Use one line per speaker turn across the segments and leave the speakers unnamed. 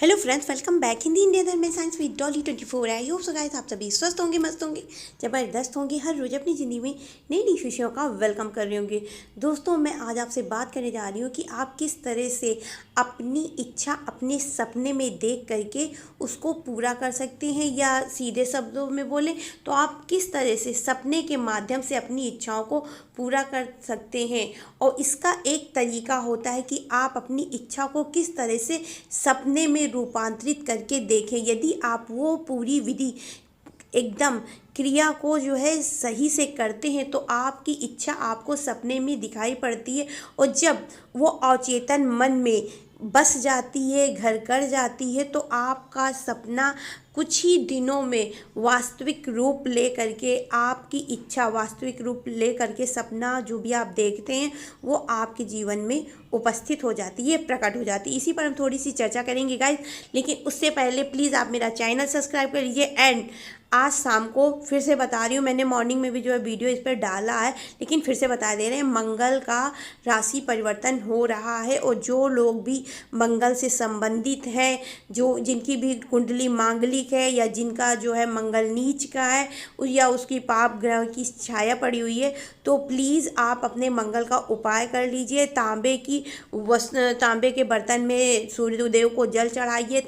Hello friends, welcome back Hindi India धर्म में science with Dolly 24। I hope so guys आप सभी स्वस्थ होंगे, मस्त होंगे, जबरदस्त होंगे, हर रोज अपनी ज़िंदगी में नई नई खुशियों का वेलकम कर रहे होंगे। दोस्तों, मैं आज आपसे बात करने जा रही हूँ कि आप किस तरह से अपनी इच्छा अपने सपने में देख करके उसको पूरा कर सकते हैं, या सीधे शब्दों में बोलें तो आप किस तरह से सपने के माध्यम से अपनी इच्छाओं को पूरा कर सकते हैं। और इसका एक तरीका होता है कि आप अपनी इच्छा को किस तरह से सपने में रूपांतरित करके देखें। यदि आप वो पूरी विधि एकदम क्रिया को जो है सही से करते हैं तो आपकी इच्छा आपको सपने में दिखाई पड़ती है, और जब वो अवचेतन मन में बस जाती है, घर कर जाती है, तो आपका सपना कुछ ही दिनों में वास्तविक रूप ले करके, आपकी इच्छा वास्तविक रूप ले करके सपना जो भी आप देखते हैं वो आपके जीवन में उपस्थित हो जाती है, प्रकट हो जाती है। इसी पर हम थोड़ी सी चर्चा करेंगे गाइस, लेकिन उससे पहले प्लीज़ आप मेरा चैनल सब्सक्राइब कर लीजिए। एंड आज शाम को फिर से बता रही हूँ, मैंने मॉर्निंग में भी जो है वीडियो इस पर डाला है, लेकिन फिर से बता दे रहे हैं, मंगल का राशि परिवर्तन हो रहा है। और जो लोग भी मंगल से संबंधित हैं, जो जिनकी भी कुंडली मांगलिक है, या जिनका जो है मंगल नीच का है, या उसकी पाप ग्रह की छाया पड़ी हुई है, तो प्लीज़ आप अपने मंगल का उपाय कर लीजिए। तांबे के बर्तन में सूर्यदेव को जल चढ़ाइए।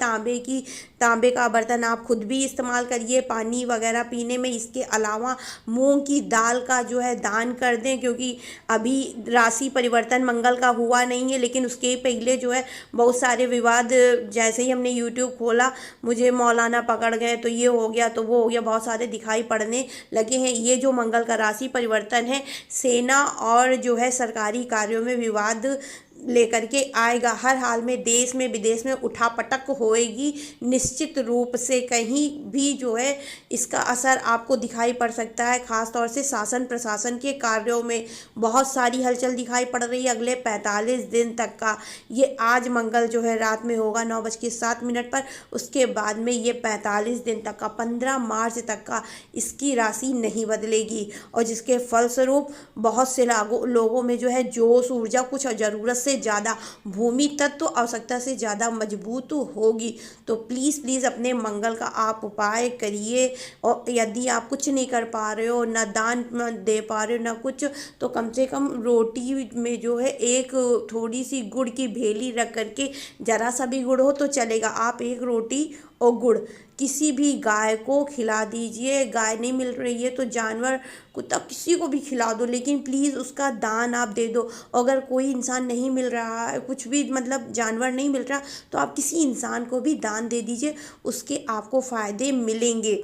तांबे का बर्तन आप खुद भी इस्तेमाल करिए पानी वगैरह पीने में। इसके अलावा मूंग की दाल का जो है दान कर दें, क्योंकि अभी राशि परिवर्तन मंगल का हुआ नहीं है, लेकिन उसके पहले जो है बहुत सारे विवाद, जैसे ही हमने यूट्यूब खोला मुझे मौलाना पकड़ गए, तो ये हो गया तो वो हो गया, बहुत सारे दिखाई पड़ने लगे हैं। ये जो मंगल का राशि परिवर्तन है, सेना और जो है सरकारी कार्यों में विवाद लेकर के आएगा। हर हाल में देश में विदेश में उठापटक होएगी निश्चित रूप से। कहीं भी जो है इसका असर आपको दिखाई पड़ सकता है, खास तौर से शासन प्रशासन के कार्यों में बहुत सारी हलचल दिखाई पड़ रही है अगले 45 दिन तक का। ये आज मंगल जो है रात में होगा 9:07 पर, उसके बाद में ये 45 दिन तक का 15 मार्च तक का इसकी राशि नहीं बदलेगी, और जिसके फलस्वरूप बहुत से लोगों में जो है जोश ऊर्जा कुछ ज़रूरत से ज़्यादा, भूमि तत्व आवश्यकता से ज़्यादा मजबूत होगी। तो प्लीज़ अपने मंगल का आप उपाय करिए। और यदि आप कुछ नहीं कर पा रहे हो, ना दान दे पा रहे हो, ना कुछ, तो कम से कम रोटी में जो है एक थोड़ी सी गुड़ की भेली रख करके, ज़रा सा भी गुड़ हो तो चलेगा, आप एक रोटी और गुड़ किसी भी गाय को खिला दीजिए। गाय नहीं मिल रही है तो जानवर, कुत्ता, किसी को भी खिला दो, लेकिन प्लीज़ उसका दान आप दे दो। अगर कोई इंसान नहीं मिल रहा है, कुछ भी मतलब जानवर नहीं मिल रहा, तो आप किसी इंसान को भी दान दे दीजिए, उसके आपको फ़ायदे मिलेंगे।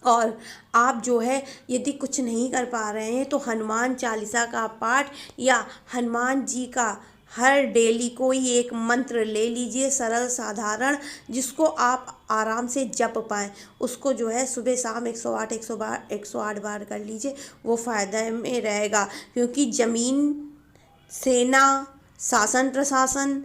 और आप जो है यदि कुछ नहीं कर पा रहे हैं तो हनुमान चालीसा का पाठ, या हनुमान जी का हर डेली कोई एक मंत्र ले लीजिए, सरल साधारण, जिसको आप आराम से जप पाएँ। उसको जो है सुबह शाम 108 बार कर लीजिए, वो फ़ायदे में रहेगा। क्योंकि ज़मीन, सेना, शासन प्रशासन,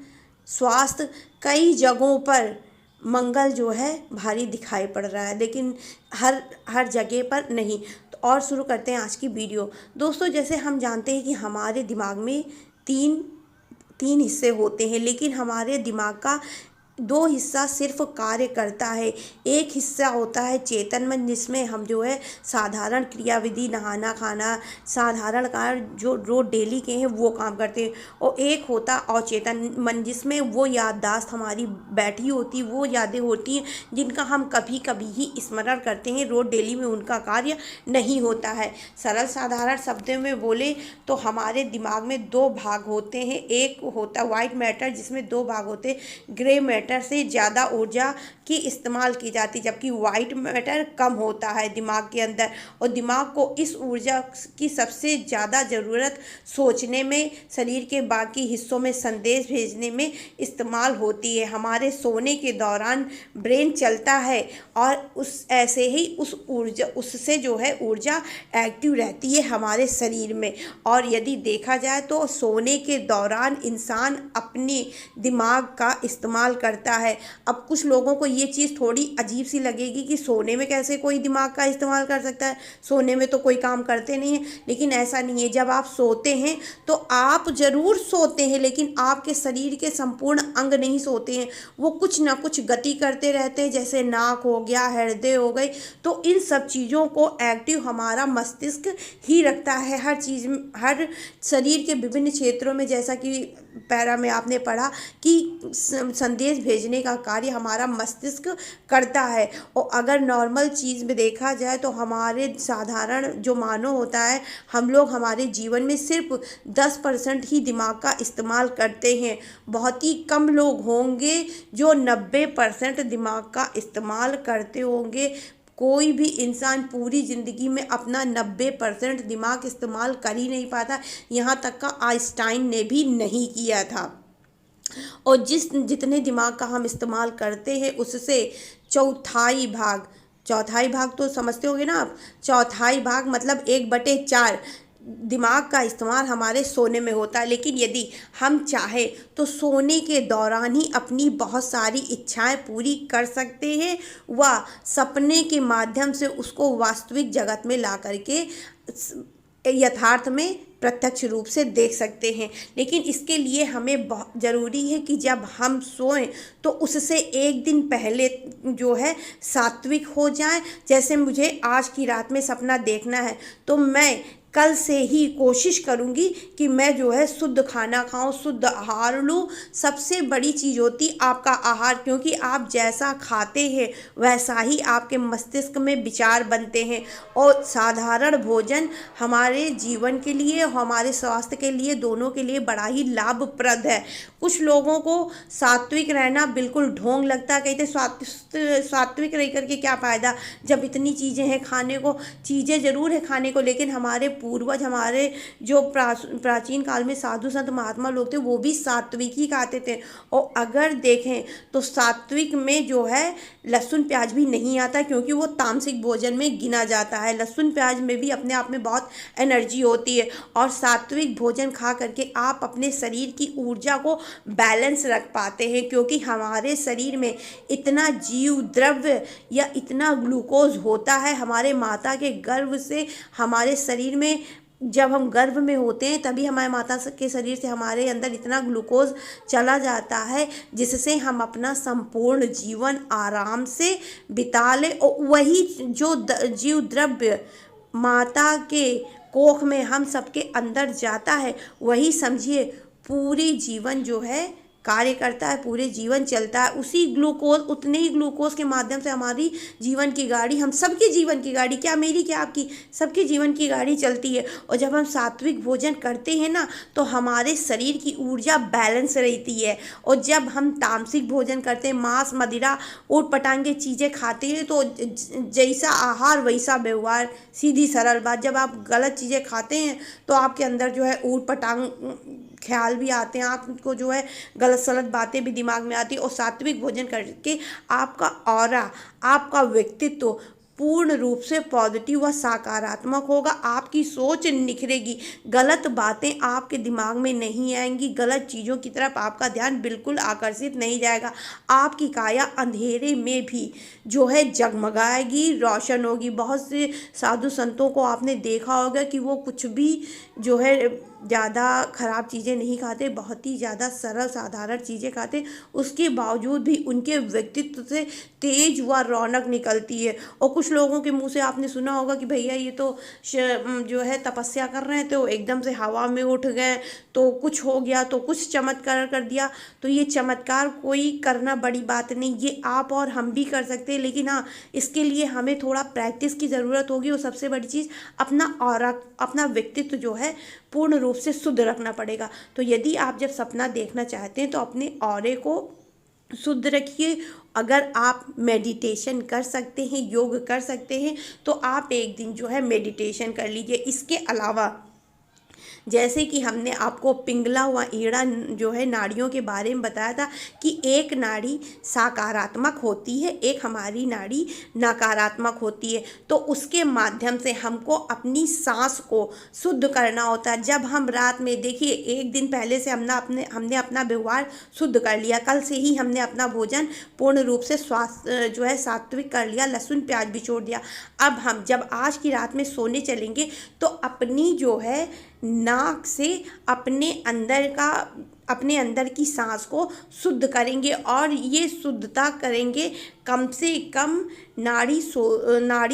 स्वास्थ्य, कई जगहों पर मंगल जो है भारी दिखाई पड़ रहा है, लेकिन हर हर जगह पर नहीं। तो और शुरू करते हैं आज की वीडियो। दोस्तों, जैसे हम जानते हैं कि हमारे दिमाग में तीन तीन हिस्से होते हैं, लेकिन हमारे दिमाग का दो हिस्सा सिर्फ कार्य करता है। एक हिस्सा होता है चेतन मन, जिसमें हम जो है साधारण क्रियाविधि, नहाना खाना, साधारण कार्य जो रोज डेली के हैं वो काम करते हैं। और एक होता अवचेतन मन, जिसमें वो याददाश्त हमारी बैठी होती, वो यादें होती हैं जिनका हम कभी कभी ही स्मरण करते हैं, रोज डेली में उनका कार्य नहीं होता है। सरल साधारण शब्दों में बोले तो हमारे दिमाग में दो भाग होते हैं। एक होता वाइट मैटर, जिसमें दो भाग होते हैं। ग्रे मैटर से ज़्यादा ऊर्जा की इस्तेमाल की जाती है, जबकि वाइट मैटर कम होता है दिमाग के अंदर। और दिमाग को इस ऊर्जा की सबसे ज़्यादा ज़रूरत सोचने में, शरीर के बाकी हिस्सों में संदेश भेजने में इस्तेमाल होती है। हमारे सोने के दौरान ब्रेन चलता है, और ऐसे ही उससे जो है ऊर्जा एक्टिव रहती है हमारे शरीर में। और यदि देखा जाए तो सोने के दौरान इंसान अपने दिमाग का इस्तेमाल करता करता है। अब कुछ लोगों को ये चीज़ थोड़ी अजीब सी लगेगी कि सोने में कैसे कोई दिमाग का इस्तेमाल कर सकता है, सोने में तो कोई काम करते नहीं है। लेकिन ऐसा नहीं है, जब आप सोते हैं तो आप ज़रूर सोते हैं, लेकिन आपके शरीर के संपूर्ण अंग नहीं सोते हैं, वो कुछ ना कुछ गति करते रहते हैं, जैसे नाक हो गया, हृदय हो गई। तो इन सब चीज़ों को एक्टिव हमारा मस्तिष्क ही रखता है, हर चीज़, हर शरीर के विभिन्न क्षेत्रों में। जैसा कि पैरा में आपने पढ़ा कि संदेश भेजने का कार्य हमारा मस्तिष्क करता है। और अगर नॉर्मल चीज़ में देखा जाए तो हमारे साधारण जो मानव होता है, हम लोग हमारे जीवन में सिर्फ 10% ही दिमाग का इस्तेमाल करते हैं। बहुत ही कम लोग होंगे जो 90% दिमाग का इस्तेमाल करते होंगे। कोई भी इंसान पूरी ज़िंदगी में अपना 90% दिमाग इस्तेमाल कर ही नहीं पाता, यहाँ तक का आइंस्टाइन ने भी नहीं किया था। और जितने दिमाग का हम इस्तेमाल करते हैं उससे चौथाई भाग, चौथाई भाग तो समझते होंगे ना आप, चौथाई भाग मतलब 1/4 दिमाग का इस्तेमाल हमारे सोने में होता है। लेकिन यदि हम चाहे तो सोने के दौरान ही अपनी बहुत सारी इच्छाएं पूरी कर सकते हैं व सपने के माध्यम से उसको वास्तविक जगत में ला करके यथार्थ में प्रत्यक्ष रूप से देख सकते हैं। लेकिन इसके लिए हमें बहुत ज़रूरी है कि जब हम सोएं तो उससे एक दिन पहले जो है सात्विक हो जाएं। जैसे मुझे आज की रात में सपना देखना है तो मैं कल से ही कोशिश करूंगी कि मैं जो है शुद्ध खाना खाऊं, शुद्ध आहार लूं। सबसे बड़ी चीज़ होती आपका आहार, क्योंकि आप जैसा खाते हैं वैसा ही आपके मस्तिष्क में विचार बनते हैं। और साधारण भोजन हमारे जीवन के लिए, हमारे स्वास्थ्य के लिए, दोनों के लिए बड़ा ही लाभप्रद है। कुछ लोगों को सात्विक रहना बिल्कुल ढोंग लगता है, कहते सात्विक रह करके क्या फ़ायदा जब इतनी चीज़ें हैं खाने को। चीज़ें ज़रूर है खाने को, लेकिन हमारे पूर्वज, हमारे जो प्राचीन काल में साधु संत महात्मा लोग थे वो भी सात्विक ही खाते थे। और अगर देखें तो सात्विक में जो है लहसुन प्याज भी नहीं आता, क्योंकि वो तामसिक भोजन में गिना जाता है। लहसुन प्याज में भी अपने आप में बहुत एनर्जी होती है। और सात्विक भोजन खा करके आप अपने शरीर की ऊर्जा को बैलेंस रख पाते हैं, क्योंकि हमारे शरीर में इतना जीव द्रव्य या इतना ग्लूकोज होता है हमारे माता के गर्भ से। हमारे शरीर में जब हम गर्भ में होते हैं तभी हमारे माता के शरीर से हमारे अंदर इतना ग्लूकोज चला जाता है जिससे हम अपना संपूर्ण जीवन आराम से बिता लें। और वही जो जीव द्रव्य माता के कोख में हम सबके अंदर जाता है, वही समझिए पूरी जीवन जो है कार्य करता है, पूरे जीवन चलता है। उसी ग्लूकोज, उतने ही ग्लूकोज के माध्यम से हमारी जीवन की गाड़ी, हम सबकी जीवन की गाड़ी, क्या मेरी क्या आपकी, सबकी जीवन की गाड़ी चलती है। और जब हम सात्विक भोजन करते हैं ना तो हमारे शरीर की ऊर्जा बैलेंस रहती है। और जब हम तामसिक भोजन करते हैं, मांस मदिरा ऊट पटांग चीज़ें खाते हैं, तो जैसा आहार वैसा व्यवहार, सीधी सरल बात। जब आप गलत चीज़ें खाते हैं तो आपके अंदर जो है ऊट पटांग ख्याल भी आते हैं, आपको जो है गलत सलत बातें भी दिमाग में आती है। और सात्विक भोजन करके आपका ऑरा, आपका व्यक्तित्व पूर्ण रूप से पॉजिटिव व सकारात्मक होगा। आपकी सोच निखरेगी, गलत बातें आपके दिमाग में नहीं आएंगी, गलत चीज़ों की तरफ आपका ध्यान बिल्कुल आकर्षित नहीं जाएगा। आपकी काया अंधेरे में भी जो है जगमगाएगी, रोशन होगी। बहुत से साधु संतों को आपने देखा होगा कि वो कुछ भी जो है ज़्यादा ख़राब चीज़ें नहीं खाते, बहुत ही ज़्यादा सरल साधारण चीज़ें खाते, उसके बावजूद भी उनके व्यक्तित्व से तेज व रौनक निकलती है। और कुछ लोगों के मुंह से आपने सुना होगा कि भैया ये तो जो है तपस्या कर रहे हैं तो एकदम से हवा में उठ गए, तो कुछ हो गया, तो कुछ चमत्कार कर दिया। तो ये चमत्कार कोई करना बड़ी बात नहीं, ये आप और हम भी कर सकते हैं। लेकिन हाँ, इसके लिए हमें थोड़ा प्रैक्टिस की ज़रूरत होगी। और सबसे बड़ी चीज़ अपना ऑरा, अपना व्यक्तित्व जो है पूर्ण रूप से शुद्ध रखना पड़ेगा। तो यदि आप जब सपना देखना चाहते हैं तो अपने ऑरे को शुद्ध रखिए। अगर आप मेडिटेशन कर सकते हैं, योग कर सकते हैं, तो आप एक दिन जो है मेडिटेशन कर लीजिए। इसके अलावा जैसे कि हमने आपको पिंगला व ईड़ा जो है नाड़ियों के बारे में बताया था कि एक नाड़ी सकारात्मक होती है, एक हमारी नाड़ी नकारात्मक होती है। तो उसके माध्यम से हमको अपनी सांस को शुद्ध करना होता है। जब हम रात में, देखिए, एक दिन पहले से हमने अपना व्यवहार शुद्ध कर लिया, कल से ही हमने अपना भोजन पूर्ण रूप से स्वास्थ्य जो है सात्विक कर लिया, लहसुन प्याज भी छोड़ दिया। अब हम जब आज की रात में सोने चलेंगे तो अपनी जो है नाक से अपने अंदर की सांस को शुद्ध करेंगे, और ये शुद्धता करेंगे कम से कम नाड़ी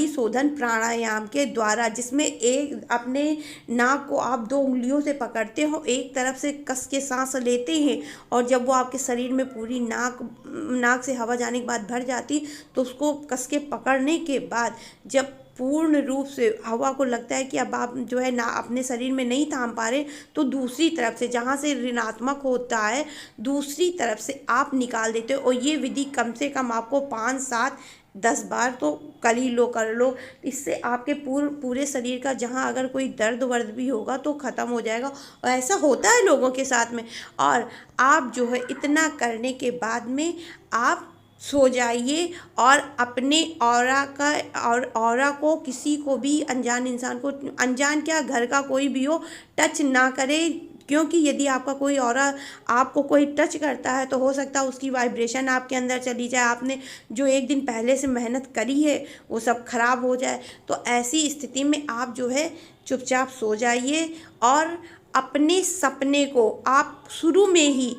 शोधन प्राणायाम के द्वारा, जिसमें एक अपने नाक को आप 2 उंगलियों से पकड़ते हो, एक तरफ से कस के सांस लेते हैं, और जब वो आपके शरीर में पूरी नाक से हवा जाने के बाद भर जाती, तो उसको कस के पकड़ने के बाद जब पूर्ण रूप से हवा को लगता है कि अब आप जो है ना अपने शरीर में नहीं थाम पा रहे, तो दूसरी तरफ से, जहाँ से ऋणात्मक होता है, दूसरी तरफ से आप निकाल देते हो। और ये विधि कम से कम आपको 5, 7, 10 बार तो कर लो। इससे आपके पूरे शरीर का जहाँ अगर कोई दर्द वर्द भी होगा तो ख़त्म हो जाएगा, और ऐसा होता है लोगों के साथ में। और आप जो है इतना करने के बाद में आप सो जाइए, और अपने ऑरा को, किसी को भी, अनजान इंसान को, अनजान क्या, घर का कोई भी हो, टच ना करे। क्योंकि यदि आपका कोई ऑरा आपको कोई टच करता है तो हो सकता है उसकी वाइब्रेशन आपके अंदर चली जाए, आपने जो एक दिन पहले से मेहनत करी है वो सब खराब हो जाए। तो ऐसी स्थिति में आप जो है चुपचाप सो जाइए, और अपने सपने को आप शुरू में ही,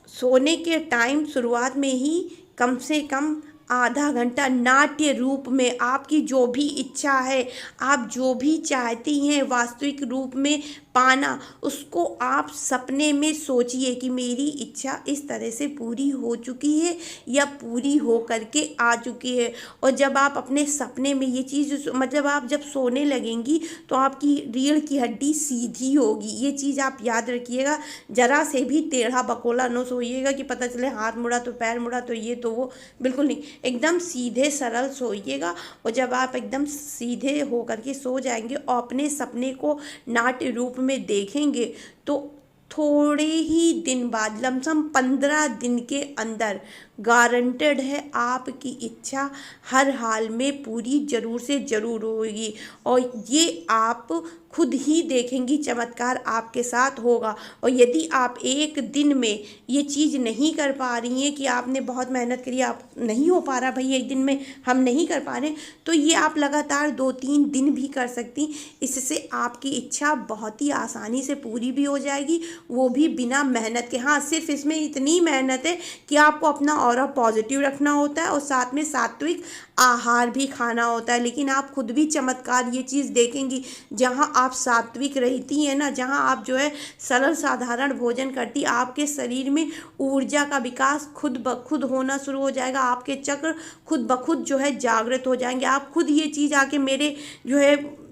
सोने के टाइम शुरुआत में ही कम से कम आधा घंटा नाट्य रूप में, आपकी जो भी इच्छा है, आप जो भी चाहती हैं वास्तविक रूप में पाना, उसको आप सपने में सोचिए कि मेरी इच्छा इस तरह से पूरी हो चुकी है या पूरी हो करके आ चुकी है। और जब आप अपने सपने में ये चीज़, मतलब आप जब सोने लगेंगी तो आपकी रीढ़ की हड्डी सीधी होगी, ये चीज़ आप याद रखिएगा। ज़रा से भी टेढ़ा बकोला न सोइएगा कि पता चले हाथ मुड़ा तो पैर मुड़ा तो ये तो वो, बिल्कुल नहीं, एकदम सीधे सरल सोइएगा। और जब आप एकदम सीधे हो करके सो जाएंगे और अपने सपने को नाट्य रूप में देखेंगे, तो थोड़े ही दिन बाद, लमसम 15 दिन के अंदर, गारंटेड है आपकी इच्छा हर हाल में पूरी ज़रूर से ज़रूर होगी। और ये आप खुद ही देखेंगी, चमत्कार आपके साथ होगा। और यदि आप एक दिन में ये चीज़ नहीं कर पा रही हैं, कि आपने बहुत मेहनत करी, आप नहीं हो पा रहा भाई एक दिन में हम नहीं कर पा रहे, तो ये आप लगातार 2-3 दिन भी कर सकती। इससे आपकी इच्छा बहुत ही आसानी से पूरी भी हो जाएगी, वो भी बिना मेहनत के। हाँ, सिर्फ इसमें इतनी मेहनत है कि आपको अपना ऑरा पॉजिटिव रखना होता है, और साथ में सात्विक आहार भी खाना होता है। लेकिन आप खुद भी चमत्कार ये चीज़ देखेंगी, जहाँ आप सात्विक रहती हैं ना, जहाँ आप जो है सरल साधारण भोजन करती, आपके शरीर में ऊर्जा का विकास खुद ब खुद होना शुरू हो जाएगा, आपके चक्र खुद ब खुद जो है जागृत हो जाएंगे। आप खुद ये चीज़ आके मेरे जो है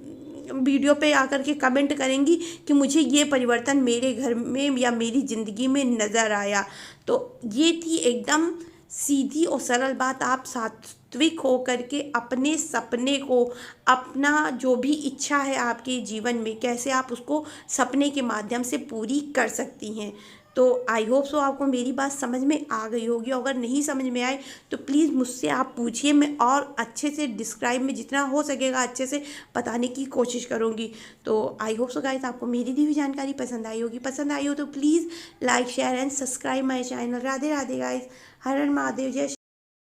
वीडियो पे आकर के कमेंट करेंगी कि मुझे ये परिवर्तन मेरे घर में या मेरी ज़िंदगी में नज़र आया। तो ये थी एकदम सीधी और सरल बात। आप सात्विक हो करके अपने सपने को, अपना जो भी इच्छा है आपके जीवन में, कैसे आप उसको सपने के माध्यम से पूरी कर सकती हैं। तो आई होप सो आपको मेरी बात समझ में आ गई होगी। अगर नहीं समझ में आए तो प्लीज़ मुझसे आप पूछिए, मैं और अच्छे से डिस्क्राइब में जितना हो सकेगा अच्छे से बताने की कोशिश करूँगी। तो आई होप सो गाइस आपको मेरी दी हुई जानकारी पसंद आई होगी। पसंद आई हो तो please like, share and subscribe my channel. Radhe Radhe guys, हर हर महादेव, जय